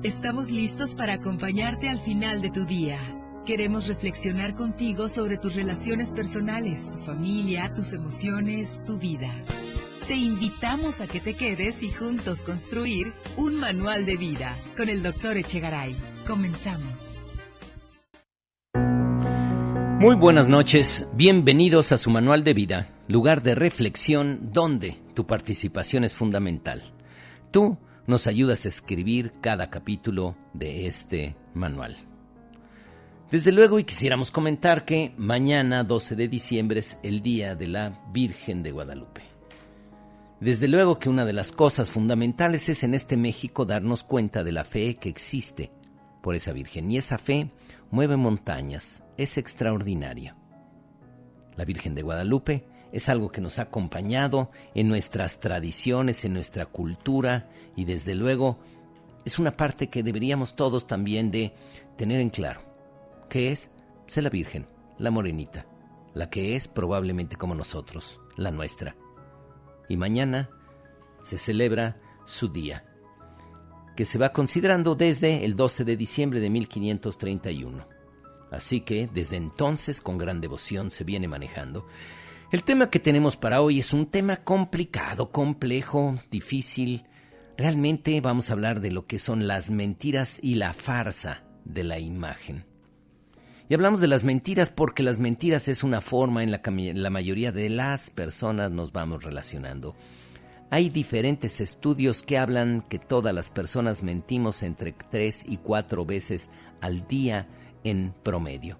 Estamos listos para acompañarte al final de tu día. Queremos reflexionar contigo sobre tus relaciones personales, tu familia, tus emociones, tu vida. Te invitamos a que te quedes y juntos construir un manual de vida con el Dr. Echegaray. Comenzamos. Muy buenas noches, bienvenidos a su manual de vida, lugar de reflexión donde tu participación es fundamental. Tú nos ayudas a escribir cada capítulo de este manual. Desde luego, y quisiéramos comentar que mañana, 12 de diciembre, es el Día de la Virgen de Guadalupe. Desde luego que una de las cosas fundamentales es en este México darnos cuenta de la fe que existe por esa Virgen. Y esa fe mueve montañas, es extraordinario. La Virgen de Guadalupe es algo que nos ha acompañado en nuestras tradiciones, en nuestra cultura, y desde luego es una parte que deberíamos todos también de tener en claro. ¿Qué es? Es la Virgen, la morenita, la que es probablemente como nosotros, la nuestra. Y mañana se celebra su día, que se va considerando desde el 12 de diciembre de 1531. Así que desde entonces con gran devoción se viene manejando. El tema que tenemos para hoy es un tema complicado, complejo, difícil. Realmente vamos a hablar de lo que son las mentiras y la farsa de la imagen. Y hablamos de las mentiras porque las mentiras es una forma en la que la mayoría de las personas nos vamos relacionando. Hay diferentes estudios que hablan que todas las personas mentimos entre 3 y 4 veces al día en promedio.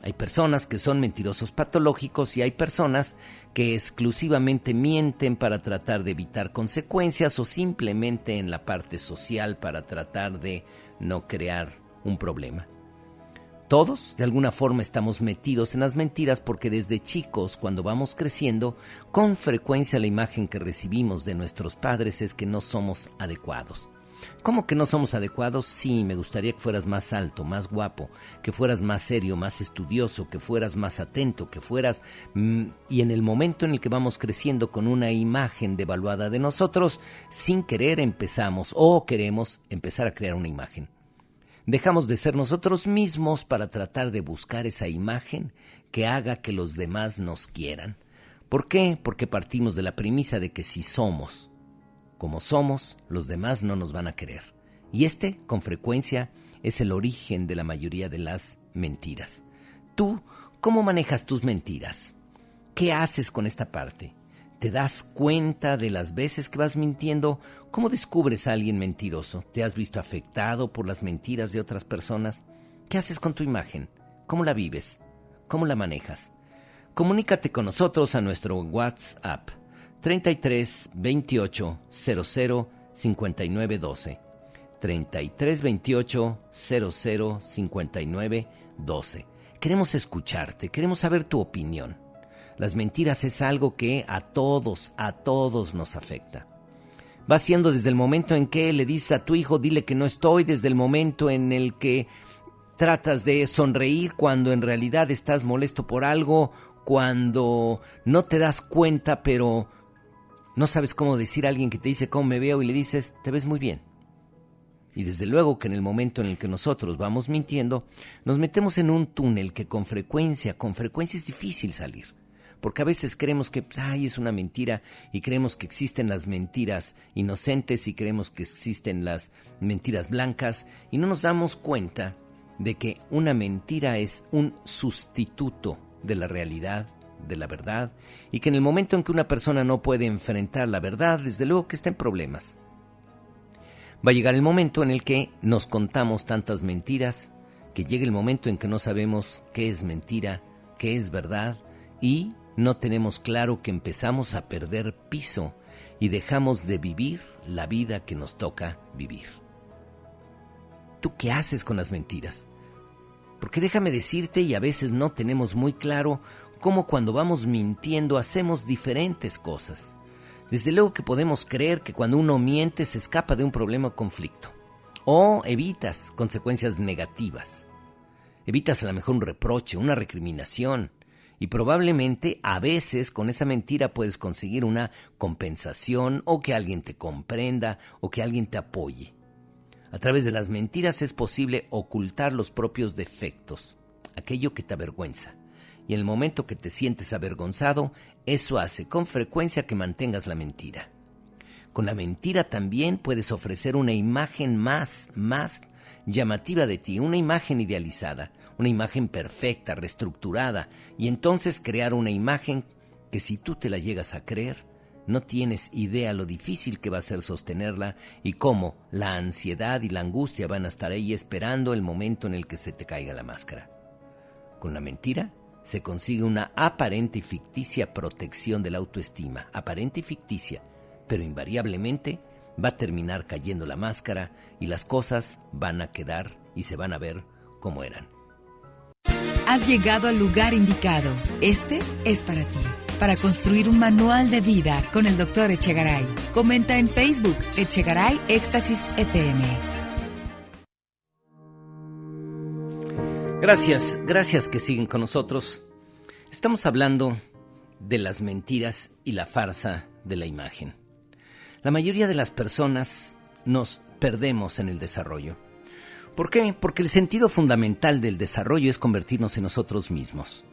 Hay personas que son mentirosos patológicos y hay personas que exclusivamente mienten para tratar de evitar consecuencias o simplemente en la parte social para tratar de no crear un problema. Todos, de alguna forma, estamos metidos en las mentiras porque desde chicos, cuando vamos creciendo, con frecuencia la imagen que recibimos de nuestros padres es que no somos adecuados. ¿Cómo que no somos adecuados? Sí, me gustaría que fueras más alto, más guapo, que fueras más serio, más estudioso, que fueras más atento, que fueras... Y en el momento en el que vamos creciendo con una imagen devaluada de nosotros, sin querer empezamos o queremos empezar a crear una imagen. Dejamos de ser nosotros mismos para tratar de buscar esa imagen que haga que los demás nos quieran. ¿Por qué? Porque partimos de la premisa de que si somos como somos, los demás no nos van a querer. Y con frecuencia, es el origen de la mayoría de las mentiras. ¿Tú cómo manejas tus mentiras? ¿Qué haces con esta parte? ¿Te das cuenta de las veces que vas mintiendo? ¿Cómo descubres a alguien mentiroso? ¿Te has visto afectado por las mentiras de otras personas? ¿Qué haces con tu imagen? ¿Cómo la vives? ¿Cómo la manejas? Comunícate con nosotros a nuestro WhatsApp 33 28 00 59 12. 33 28 00 59 12. Queremos escucharte, queremos saber tu opinión. Las mentiras es algo que a todos nos afecta. Va siendo desde el momento en que le dices a tu hijo, dile que no estoy, desde el momento en el que tratas de sonreír cuando en realidad estás molesto por algo, cuando no te das cuenta, pero no sabes cómo decir a alguien que te dice cómo me veo y le dices, te ves muy bien. Y desde luego que en el momento en el que nosotros vamos mintiendo, nos metemos en un túnel que con frecuencia es difícil salir. Porque a veces creemos que es una mentira y creemos que existen las mentiras inocentes y creemos que existen las mentiras blancas y no nos damos cuenta de que una mentira es un sustituto de la realidad, de la verdad, y que en el momento en que una persona no puede enfrentar la verdad, desde luego que está en problemas. Va a llegar el momento en el que nos contamos tantas mentiras que llegue el momento en que no sabemos qué es mentira, qué es verdad y no tenemos claro que empezamos a perder piso y dejamos de vivir la vida que nos toca vivir. ¿Tú qué haces con las mentiras? Porque déjame decirte, y a veces no tenemos muy claro cómo cuando vamos mintiendo hacemos diferentes cosas. Desde luego que podemos creer que cuando uno miente se escapa de un problema o conflicto. O evitas consecuencias negativas. Evitas a lo mejor un reproche, una recriminación. Y probablemente a veces con esa mentira puedes conseguir una compensación o que alguien te comprenda o que alguien te apoye. A través de las mentiras es posible ocultar los propios defectos, aquello que te avergüenza. Y en el momento que te sientes avergonzado, eso hace con frecuencia que mantengas la mentira. Con la mentira también puedes ofrecer una imagen más llamativa de ti, una imagen idealizada, una imagen perfecta, reestructurada, y entonces crear una imagen que si tú te la llegas a creer, no tienes idea lo difícil que va a ser sostenerla y cómo la ansiedad y la angustia van a estar ahí esperando el momento en el que se te caiga la máscara. Con la mentira se consigue una aparente y ficticia protección de la autoestima, aparente y ficticia, pero invariablemente va a terminar cayendo la máscara y las cosas van a quedar y se van a ver como eran. Has llegado al lugar indicado. Este es para ti. Para construir un manual de vida con el Dr. Echegaray. Comenta en Facebook, Echegaray Éxtasis FM. Gracias que siguen con nosotros. Estamos hablando de las mentiras y la farsa de la imagen. La mayoría de las personas nos perdemos en el desarrollo. ¿Por qué? Porque el sentido fundamental del desarrollo es convertirnos en nosotros mismos.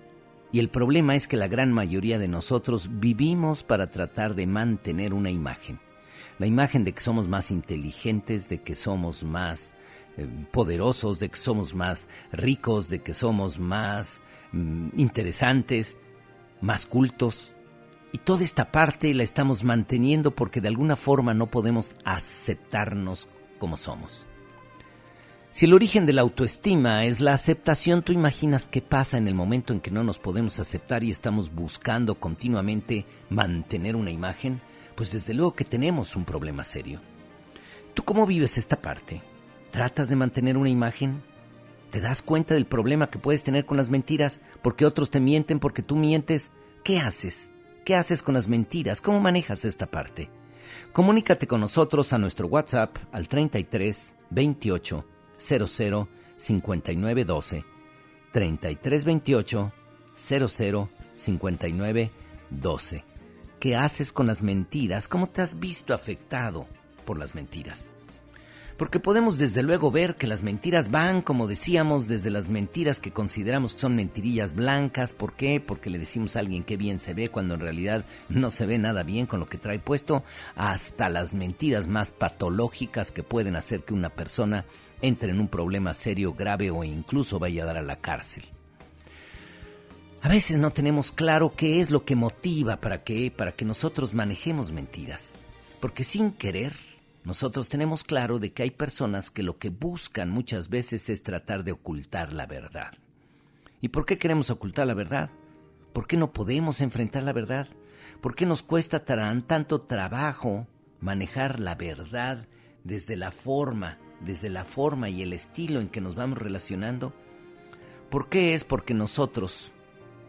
Y el problema es que la gran mayoría de nosotros vivimos para tratar de mantener una imagen. La imagen de que somos más inteligentes, de que somos más poderosos, de que somos más ricos, de que somos más interesantes, más cultos. Y toda esta parte la estamos manteniendo porque de alguna forma no podemos aceptarnos como somos. Si el origen de la autoestima es la aceptación, ¿tú imaginas qué pasa en el momento en que no nos podemos aceptar y estamos buscando continuamente mantener una imagen? Pues desde luego que tenemos un problema serio. ¿Tú cómo vives esta parte? ¿Tratas de mantener una imagen? ¿Te das cuenta del problema que puedes tener con las mentiras? ¿Porque otros te mienten? ¿Porque tú mientes? ¿Qué haces? ¿Qué haces con las mentiras? ¿Cómo manejas esta parte? Comunícate con nosotros a nuestro WhatsApp al 33 28 00 59 12, 33 28 00 59 12. ¿Qué haces con las mentiras? ¿Cómo te has visto afectado por las mentiras? Porque podemos desde luego ver que las mentiras van, como decíamos, desde las mentiras que consideramos que son mentirillas blancas. ¿Por qué? Porque le decimos a alguien qué bien se ve cuando en realidad no se ve nada bien con lo que trae puesto, hasta las mentiras más patológicas que pueden hacer que una persona entre en un problema serio, grave o incluso vaya a dar a la cárcel. A veces no tenemos claro qué es lo que motiva para que nosotros manejemos mentiras. Porque sin querer, nosotros tenemos claro de que hay personas que lo que buscan muchas veces es tratar de ocultar la verdad. ¿Y por qué queremos ocultar la verdad? ¿Por qué no podemos enfrentar la verdad? ¿Por qué nos cuesta tanto trabajo manejar la verdad desde la forma y el estilo en que nos vamos relacionando? ¿Por qué? Es porque nosotros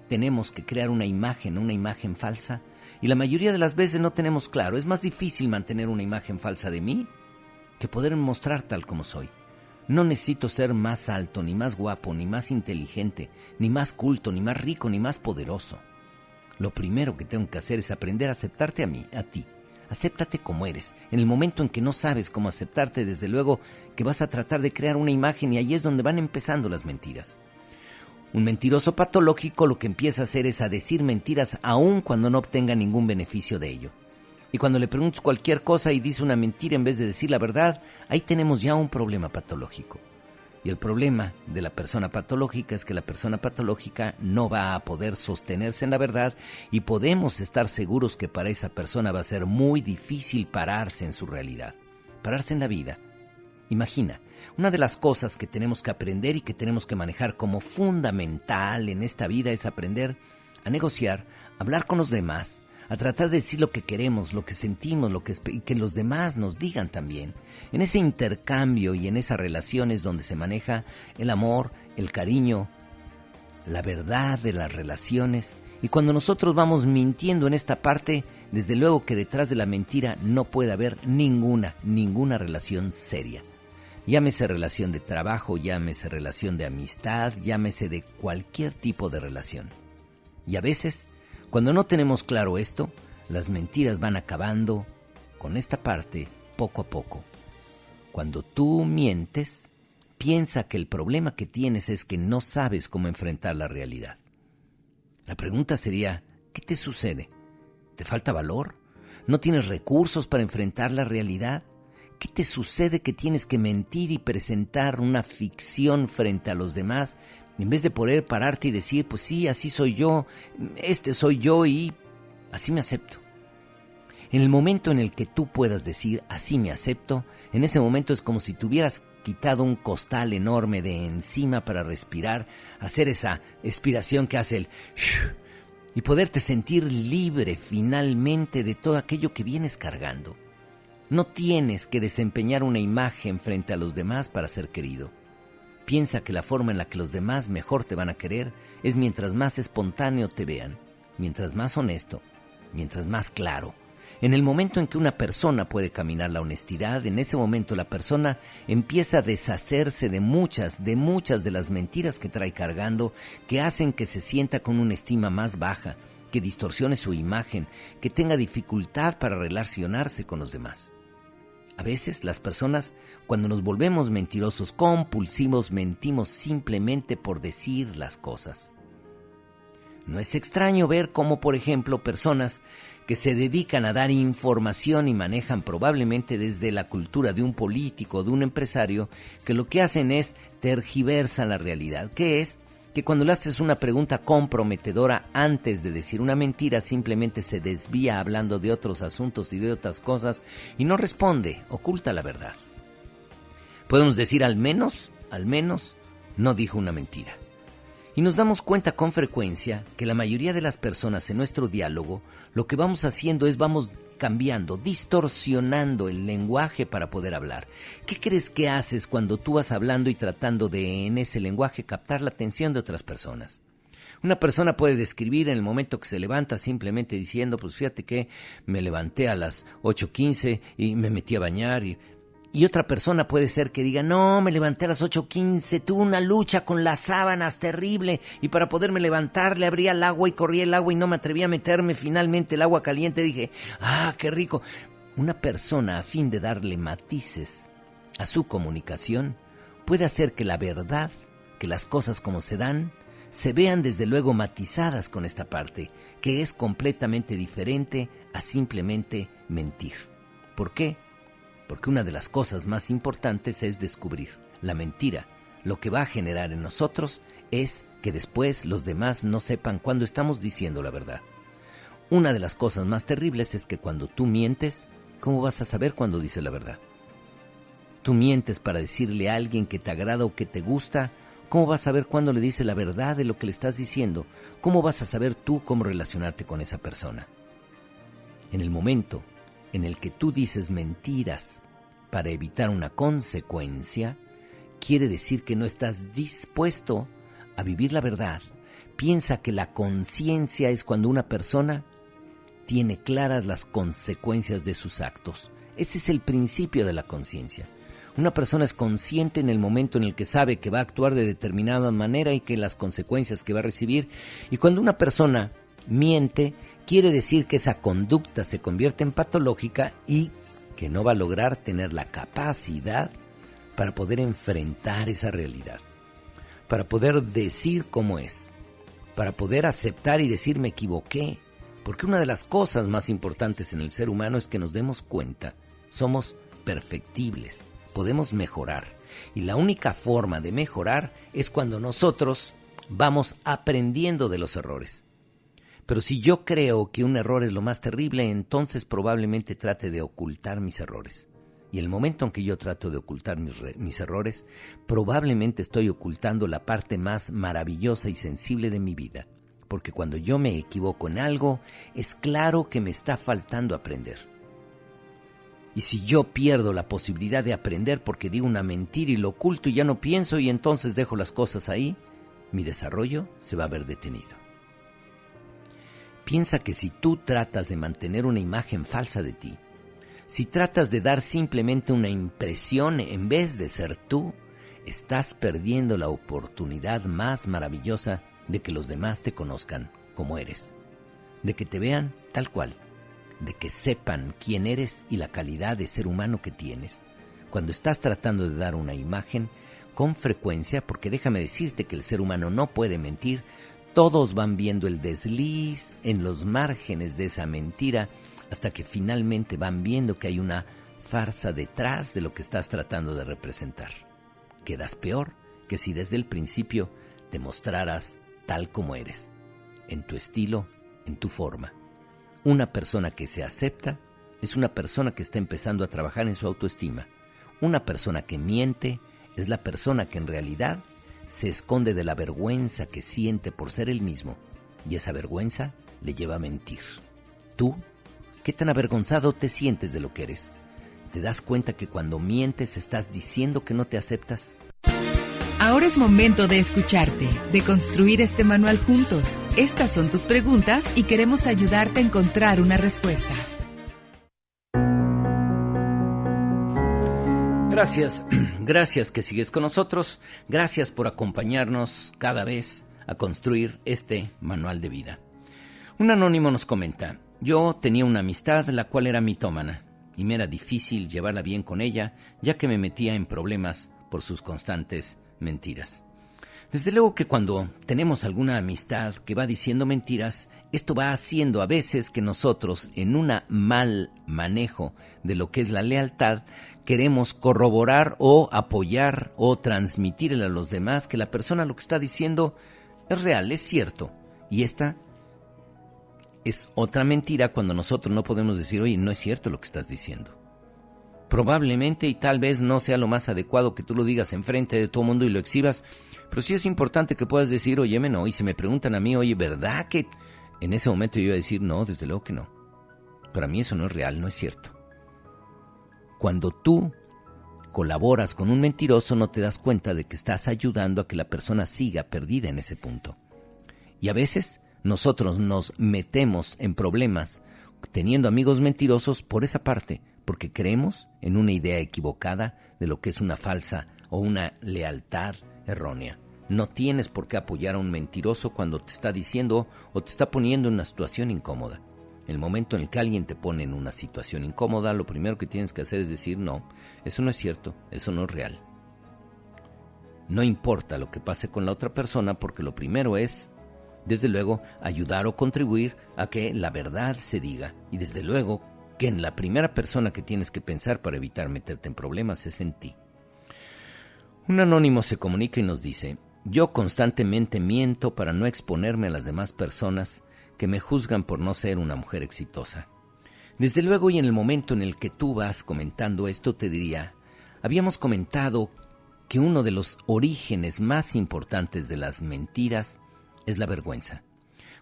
tenemos que crear una imagen falsa. Y la mayoría de las veces no tenemos claro. Es más difícil mantener una imagen falsa de mí que poder mostrar tal como soy. No necesito ser más alto, ni más guapo, ni más inteligente, ni más culto, ni más rico, ni más poderoso. Lo primero que tengo que hacer es aprender a aceptarte a ti. Acéptate como eres. En el momento en que no sabes cómo aceptarte, desde luego que vas a tratar de crear una imagen y ahí es donde van empezando las mentiras. Un mentiroso patológico lo que empieza a hacer es a decir mentiras aun cuando no obtenga ningún beneficio de ello. Y cuando le preguntas cualquier cosa y dice una mentira en vez de decir la verdad, ahí tenemos ya un problema patológico. Y el problema de la persona patológica es que la persona patológica no va a poder sostenerse en la verdad y podemos estar seguros que para esa persona va a ser muy difícil pararse en su realidad, pararse en la vida. Imagina, una de las cosas que tenemos que aprender y que tenemos que manejar como fundamental en esta vida es aprender a negociar, a hablar con los demás, a tratar de decir lo que queremos, lo que sentimos, y que los demás nos digan también. En ese intercambio y en esas relaciones donde se maneja el amor, el cariño, la verdad de las relaciones. Y cuando nosotros vamos mintiendo en esta parte, desde luego que detrás de la mentira no puede haber ninguna relación seria. Llámese relación de trabajo, llámese relación de amistad, llámese de cualquier tipo de relación. Y a veces, cuando no tenemos claro esto, las mentiras van acabando con esta parte poco a poco. Cuando tú mientes, piensa que el problema que tienes es que no sabes cómo enfrentar la realidad. La pregunta sería, ¿qué te sucede? ¿Te falta valor? ¿No tienes recursos para enfrentar la realidad? ¿Qué te sucede que tienes que mentir y presentar una ficción frente a los demás en vez de poder pararte y decir, pues sí, así soy yo, este soy yo y así me acepto? En el momento en el que tú puedas decir, así me acepto, en ese momento es como si te hubieras quitado un costal enorme de encima para respirar, hacer esa expiración que hace el shh, y poderte sentir libre finalmente de todo aquello que vienes cargando. No tienes que desempeñar una imagen frente a los demás para ser querido. Piensa que la forma en la que los demás mejor te van a querer es mientras más espontáneo te vean, mientras más honesto, mientras más claro. En el momento en que una persona puede caminar la honestidad, en ese momento la persona empieza a deshacerse de muchas de las mentiras que trae cargando, que hacen que se sienta con una estima más baja, que distorsione su imagen, que tenga dificultad para relacionarse con los demás. A veces las personas, cuando nos volvemos mentirosos compulsivos, mentimos simplemente por decir las cosas. No es extraño ver cómo, por ejemplo, personas que se dedican a dar información y manejan probablemente desde la cultura de un político o de un empresario, que lo que hacen es tergiversan la realidad, que es que cuando le haces una pregunta comprometedora antes de decir una mentira, simplemente se desvía hablando de otros asuntos y de otras cosas y no responde, oculta la verdad. Podemos decir al menos, no dijo una mentira. Y nos damos cuenta con frecuencia que la mayoría de las personas en nuestro diálogo lo que vamos haciendo es vamos cambiando, distorsionando el lenguaje para poder hablar. ¿Qué crees que haces cuando tú vas hablando y tratando de en ese lenguaje captar la atención de otras personas? Una persona puede describir en el momento que se levanta simplemente diciendo, pues fíjate que me levanté a las 8:15 y me metí a bañar y otra persona puede ser que diga, no, me levanté a las 8:15, tuve una lucha con las sábanas terrible y para poderme levantar le abría el agua y corría el agua y no me atreví a meterme, finalmente el agua caliente, dije, qué rico. Una persona, a fin de darle matices a su comunicación, puede hacer que la verdad, que las cosas como se dan, se vean desde luego matizadas con esta parte, que es completamente diferente a simplemente mentir. ¿Por qué? Porque una de las cosas más importantes es descubrir la mentira. Lo que va a generar en nosotros es que después los demás no sepan cuándo estamos diciendo la verdad. Una de las cosas más terribles es que cuando tú mientes, ¿cómo vas a saber cuándo dices la verdad? Tú mientes para decirle a alguien que te agrada o que te gusta, ¿cómo vas a saber cuándo le dices la verdad de lo que le estás diciendo? ¿Cómo vas a saber tú cómo relacionarte con esa persona? En el momento en el que tú dices mentiras para evitar una consecuencia, quiere decir que no estás dispuesto a vivir la verdad. Piensa que la conciencia es cuando una persona tiene claras las consecuencias de sus actos. Ese es el principio de la conciencia. Una persona es consciente en el momento en el que sabe que va a actuar de determinada manera y que las consecuencias que va a recibir. Y cuando una persona miente, quiere decir que esa conducta se convierte en patológica y que no va a lograr tener la capacidad para poder enfrentar esa realidad, para poder decir cómo es, para poder aceptar y decir me equivoqué. Porque una de las cosas más importantes en el ser humano es que nos demos cuenta, somos perfectibles, podemos mejorar. Y la única forma de mejorar es cuando nosotros vamos aprendiendo de los errores. Pero si yo creo que un error es lo más terrible, entonces probablemente trate de ocultar mis errores. Y el momento en que yo trato de ocultar mis errores, probablemente estoy ocultando la parte más maravillosa y sensible de mi vida. Porque cuando yo me equivoco en algo, es claro que me está faltando aprender. Y si yo pierdo la posibilidad de aprender porque digo una mentira y lo oculto y ya no pienso y entonces dejo las cosas ahí, mi desarrollo se va a ver detenido. Piensa que si tú tratas de mantener una imagen falsa de ti, si tratas de dar simplemente una impresión en vez de ser tú, estás perdiendo la oportunidad más maravillosa de que los demás te conozcan como eres, de que te vean tal cual, de que sepan quién eres y la calidad de ser humano que tienes. Cuando estás tratando de dar una imagen, con frecuencia, porque déjame decirte que el ser humano no puede mentir, todos van viendo el desliz en los márgenes de esa mentira hasta que finalmente van viendo que hay una farsa detrás de lo que estás tratando de representar. Quedas peor que si desde el principio te mostraras tal como eres, en tu estilo, en tu forma. Una persona que se acepta es una persona que está empezando a trabajar en su autoestima. Una persona que miente es la persona que en realidad se esconde de la vergüenza que siente por ser él mismo, y esa vergüenza le lleva a mentir. ¿Tú? ¿Qué tan avergonzado te sientes de lo que eres? ¿Te das cuenta que cuando mientes estás diciendo que no te aceptas? Ahora es momento de escucharte, de construir este manual juntos. Estas son tus preguntas y queremos ayudarte a encontrar una respuesta. Gracias que sigues con nosotros. Gracias por acompañarnos cada vez a construir este manual de vida. Un anónimo nos comenta: yo tenía una amistad la cual era mitómana y me era difícil llevarla bien con ella, ya que me metía en problemas por sus constantes mentiras. Desde luego que cuando tenemos alguna amistad que va diciendo mentiras, esto va haciendo a veces que nosotros, en un mal manejo de lo que es la lealtad, queremos corroborar o apoyar o transmitirle a los demás que la persona lo que está diciendo es real, es cierto. Y esta es otra mentira cuando nosotros no podemos decir: oye, no es cierto lo que estás diciendo. Probablemente y tal vez no sea lo más adecuado que tú lo digas enfrente de todo el mundo y lo exhibas, pero sí es importante que puedas decir: óyeme, no. Y si me preguntan a mí: oye, ¿verdad que...? En ese momento yo iba a decir: no, desde luego que no. Para mí eso no es real, no es cierto. Cuando tú colaboras con un mentiroso, no te das cuenta de que estás ayudando a que la persona siga perdida en ese punto. Y a veces nosotros nos metemos en problemas teniendo amigos mentirosos por esa parte, porque creemos en una idea equivocada de lo que es una falsa o una lealtad errónea. No tienes por qué apoyar a un mentiroso cuando te está diciendo o te está poniendo en una situación incómoda. El momento en el que alguien te pone en una situación incómoda, lo primero que tienes que hacer es decir: no, eso no es cierto, eso no es real. No importa lo que pase con la otra persona, porque lo primero es, desde luego, ayudar o contribuir a que la verdad se diga. Y desde luego que en la primera persona que tienes que pensar para evitar meterte en problemas es en ti. Un anónimo se comunica y nos dice: yo constantemente miento para no exponerme a las demás personas que me juzgan por no ser una mujer exitosa. Desde luego, y en el momento en el que tú vas comentando esto, te diría: habíamos comentado que uno de los orígenes más importantes de las mentiras es la vergüenza.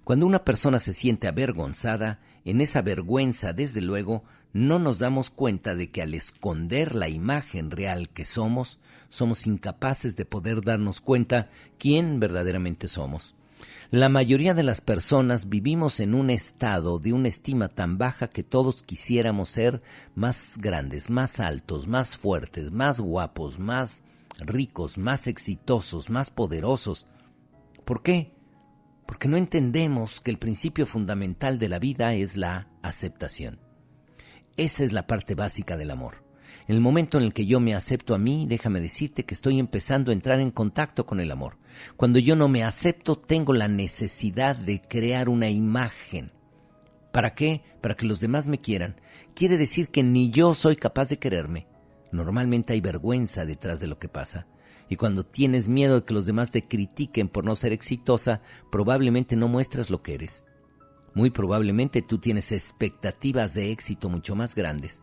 Cuando una persona se siente avergonzada, en esa vergüenza, desde luego, no nos damos cuenta de que al esconder la imagen real que somos incapaces de poder darnos cuenta quién verdaderamente somos. La mayoría de las personas vivimos en un estado de una estima tan baja que todos quisiéramos ser más grandes, más altos, más fuertes, más guapos, más ricos, más exitosos, más poderosos. ¿Por qué? Porque no entendemos que el principio fundamental de la vida es la aceptación. Esa es la parte básica del amor. En el momento en el que yo me acepto a mí, déjame decirte que estoy empezando a entrar en contacto con el amor. Cuando yo no me acepto, tengo la necesidad de crear una imagen. ¿Para qué? Para que los demás me quieran. Quiere decir que ni yo soy capaz de quererme. Normalmente hay vergüenza detrás de lo que pasa. Y cuando tienes miedo de que los demás te critiquen por no ser exitosa, probablemente no muestras lo que eres. Muy probablemente tú tienes expectativas de éxito mucho más grandes.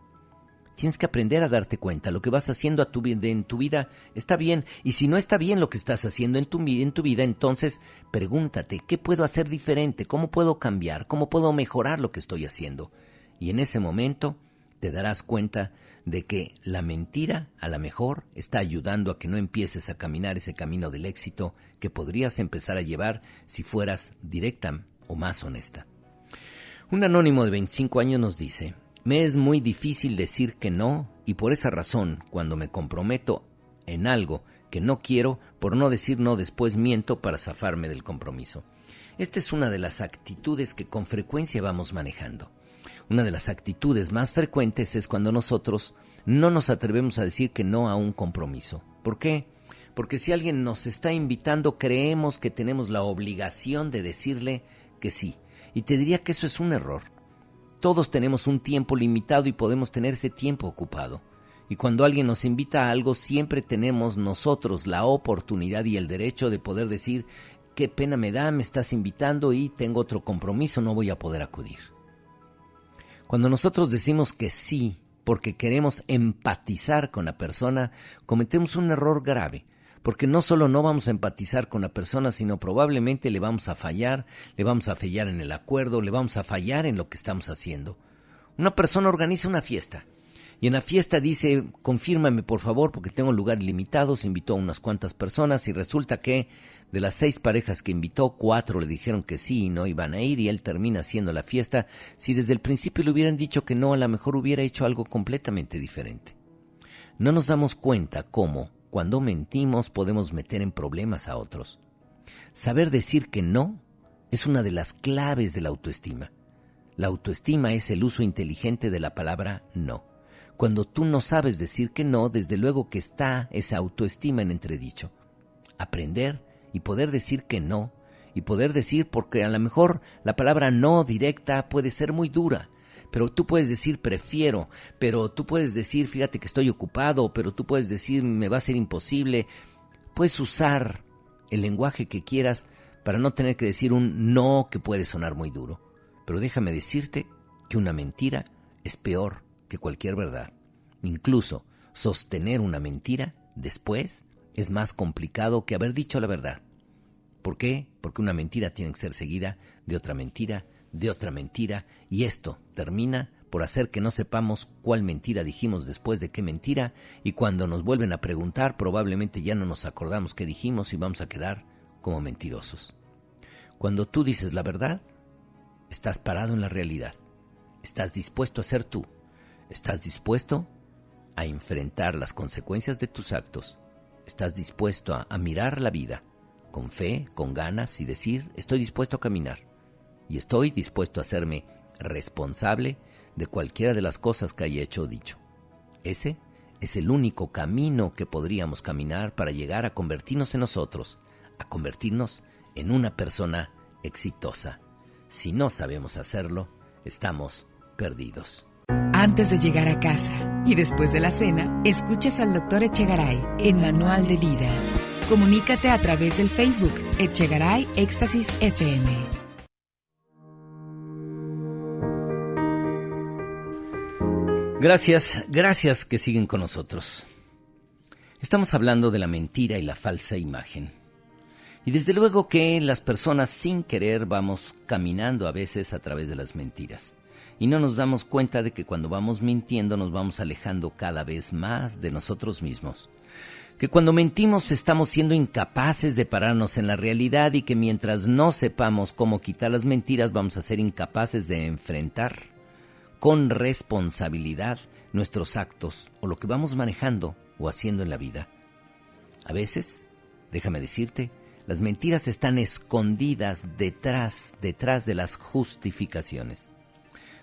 Tienes que aprender a darte cuenta. Lo que vas haciendo en tu vida está bien. Y si no está bien lo que estás haciendo en tu vida, entonces pregúntate: ¿qué puedo hacer diferente? ¿Cómo puedo cambiar? ¿Cómo puedo mejorar lo que estoy haciendo? Y en ese momento te darás cuenta de que la mentira a lo mejor está ayudando a que no empieces a caminar ese camino del éxito que podrías empezar a llevar si fueras directa o más honesta. Un anónimo de 25 años nos dice: me es muy difícil decir que no, y por esa razón, cuando me comprometo en algo que no quiero, por no decir no, después miento para zafarme del compromiso. Esta es una de las actitudes que con frecuencia vamos manejando. Una de las actitudes más frecuentes es cuando nosotros no nos atrevemos a decir que no a un compromiso. ¿Por qué? Porque si alguien nos está invitando, creemos que tenemos la obligación de decirle que sí. Y te diría que eso es un error. Todos tenemos un tiempo limitado y podemos tener ese tiempo ocupado. Y cuando alguien nos invita a algo, siempre tenemos nosotros la oportunidad y el derecho de poder decir: qué pena me da, me estás invitando y tengo otro compromiso, no voy a poder acudir. Cuando nosotros decimos que sí porque queremos empatizar con la persona, cometemos un error grave, porque no solo no vamos a empatizar con la persona, sino probablemente le vamos a fallar en el acuerdo, le vamos a fallar en lo que estamos haciendo. Una persona organiza una fiesta y en la fiesta dice: confírmame por favor porque tengo lugares limitados, invitó a unas cuantas personas y resulta que de las 6 parejas que invitó, 4 le dijeron que sí y no iban a ir y él termina haciendo la fiesta. Si desde el principio le hubieran dicho que no, a lo mejor hubiera hecho algo completamente diferente. No nos damos cuenta cómo, cuando mentimos, podemos meter en problemas a otros. Saber decir que no es una de las claves de la autoestima. La autoestima es el uso inteligente de la palabra no. Cuando tú no sabes decir que no, desde luego que está esa autoestima en entredicho. Aprender y poder decir que no, y poder decir, porque a lo mejor la palabra no directa puede ser muy dura, pero tú puedes decir prefiero, pero tú puedes decir fíjate que estoy ocupado, pero tú puedes decir me va a ser imposible. Puedes usar el lenguaje que quieras para no tener que decir un no que puede sonar muy duro. Pero déjame decirte que una mentira es peor que cualquier verdad. Incluso sostener una mentira después es más complicado que haber dicho la verdad. ¿Por qué? Porque una mentira tiene que ser seguida de otra mentira, y esto termina por hacer que no sepamos cuál mentira dijimos después de qué mentira, y cuando nos vuelven a preguntar probablemente ya no nos acordamos qué dijimos y vamos a quedar como mentirosos. Cuando tú dices la verdad, estás parado en la realidad, estás dispuesto a ser tú, estás dispuesto a enfrentar las consecuencias de tus actos, estás dispuesto a mirar la vida con fe, con ganas y decir: estoy dispuesto a caminar y estoy dispuesto a hacerme responsable de cualquiera de las cosas que haya hecho o dicho. Ese es el único camino que podríamos caminar para llegar a convertirnos en nosotros, a convertirnos en una persona exitosa. Si no sabemos hacerlo, estamos perdidos. Antes de llegar a casa y después de la cena, escuchas al Dr. Echegaray en Manual de Vida. Comunícate a través del Facebook Echegaray Éxtasis FM. Gracias que siguen con nosotros. Estamos hablando de la mentira y la falsa imagen. Y desde luego que las personas sin querer vamos caminando a veces a través de las mentiras. Y no nos damos cuenta de que cuando vamos mintiendo nos vamos alejando cada vez más de nosotros mismos. Que cuando mentimos estamos siendo incapaces de pararnos en la realidad y que mientras no sepamos cómo quitar las mentiras vamos a ser incapaces de enfrentar con responsabilidad nuestros actos o lo que vamos manejando o haciendo en la vida. A veces, déjame decirte, las mentiras están escondidas detrás de las justificaciones.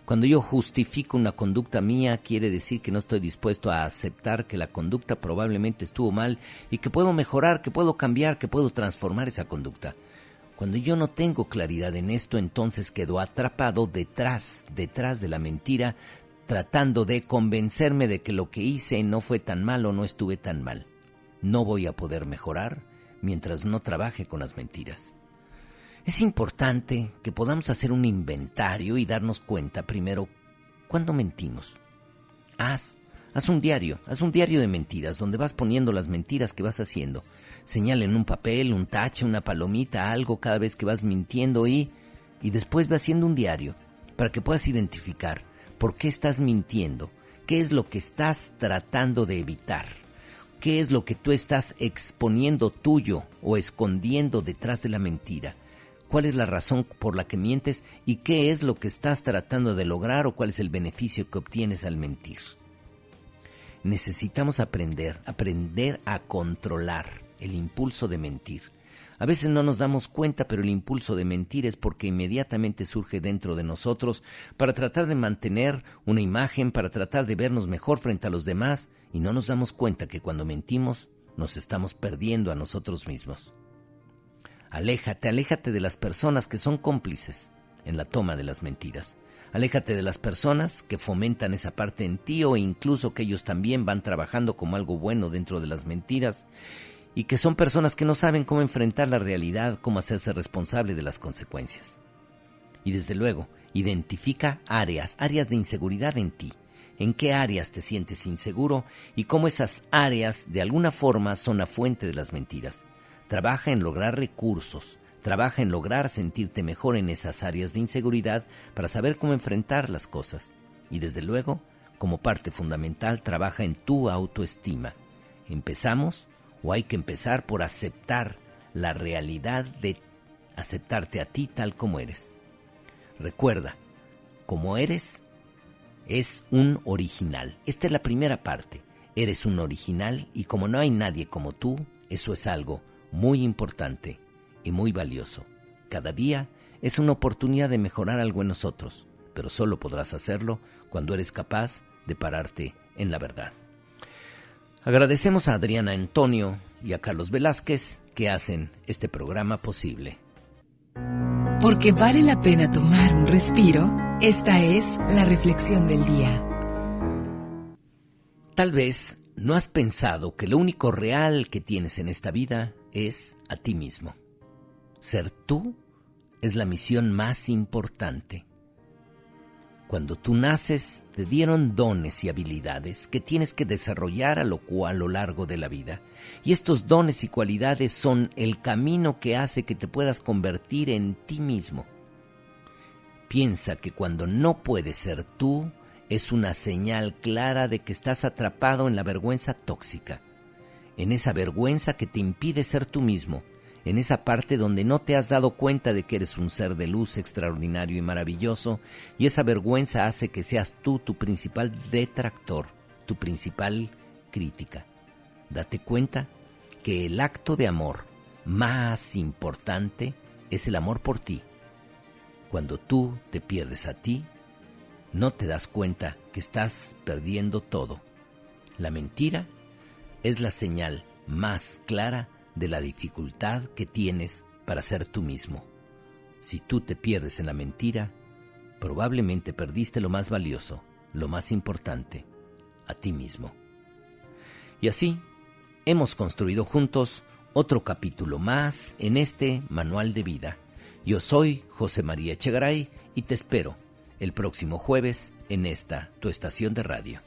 Cuando yo justifico una conducta mía, quiere decir que no estoy dispuesto a aceptar que la conducta probablemente estuvo mal y que puedo mejorar, que puedo cambiar, que puedo transformar esa conducta. Cuando yo no tengo claridad en esto, entonces quedo atrapado detrás de la mentira, tratando de convencerme de que lo que hice no fue tan mal o no estuve tan mal. No voy a poder mejorar mientras no trabaje con las mentiras. Es importante que podamos hacer un inventario y darnos cuenta primero cuándo mentimos. Haz un diario de mentiras donde vas poniendo las mentiras que vas haciendo. Señala en un papel, un tache, una palomita, algo cada vez que vas mintiendo y después ve haciendo un diario para que puedas identificar por qué estás mintiendo, qué es lo que estás tratando de evitar, qué es lo que tú estás exponiendo tuyo o escondiendo detrás de la mentira. ¿Cuál es la razón por la que mientes y qué es lo que estás tratando de lograr o cuál es el beneficio que obtienes al mentir? Necesitamos aprender a controlar el impulso de mentir, A veces no nos damos cuenta, pero el impulso de mentir es porque inmediatamente surge dentro de nosotros para tratar de mantener una imagen, para tratar de vernos mejor frente a los demás, y no nos damos cuenta que cuando mentimos nos estamos perdiendo a nosotros mismos. Aléjate de las personas que son cómplices en la toma de las mentiras. Aléjate de las personas que fomentan esa parte en ti o incluso que ellos también van trabajando como algo bueno dentro de las mentiras y que son personas que no saben cómo enfrentar la realidad, cómo hacerse responsable de las consecuencias. Y desde luego, identifica áreas de inseguridad en ti. ¿En qué áreas te sientes inseguro y cómo esas áreas de alguna forma son la fuente de las mentiras? Trabaja en lograr recursos. Trabaja en lograr sentirte mejor en esas áreas de inseguridad para saber cómo enfrentar las cosas. Y desde luego, como parte fundamental, trabaja en tu autoestima. ¿Empezamos o hay que empezar por aceptar la realidad de aceptarte a ti tal como eres? Recuerda, como eres, es un original. Esta es la primera parte. Eres un original y como no hay nadie como tú, eso es algo muy importante y muy valioso. Cada día es una oportunidad de mejorar algo en nosotros, pero solo podrás hacerlo cuando eres capaz de pararte en la verdad. Agradecemos a Adriana Antonio y a Carlos Velázquez que hacen este programa posible. Porque vale la pena tomar un respiro, esta es la reflexión del día. Tal vez no has pensado que lo único real que tienes en esta vida es a ti mismo. Ser tú es la misión más importante. Cuando tú naces, te dieron dones y habilidades que tienes que desarrollar a lo largo de la vida. Y estos dones y cualidades son el camino que hace que te puedas convertir en ti mismo. Piensa que cuando no puedes ser tú, es una señal clara de que estás atrapado en la vergüenza tóxica. En esa vergüenza que te impide ser tú mismo. En esa parte donde no te has dado cuenta de que eres un ser de luz extraordinario y maravilloso, y esa vergüenza hace que seas tú tu principal detractor, tu principal crítica. Date cuenta que el acto de amor más importante es el amor por ti. Cuando tú te pierdes a ti, no te das cuenta que estás perdiendo todo. La mentira es la señal más clara de la dificultad que tienes para ser tú mismo. Si tú te pierdes en la mentira, probablemente perdiste lo más valioso, lo más importante, a ti mismo. Y así, hemos construido juntos otro capítulo más en este manual de vida. Yo soy José María Echegaray y te espero el próximo jueves en esta, tu estación de radio.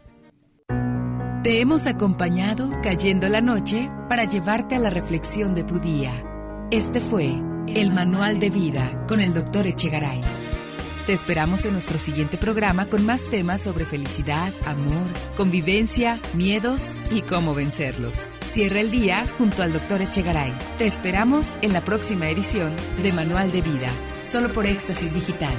Te hemos acompañado cayendo la noche para llevarte a la reflexión de tu día. Este fue el Manual de Vida con el Dr. Echegaray. Te esperamos en nuestro siguiente programa con más temas sobre felicidad, amor, convivencia, miedos y cómo vencerlos. Cierra el día junto al Dr. Echegaray. Te esperamos en la próxima edición de Manual de Vida, solo por Éxtasis Digital.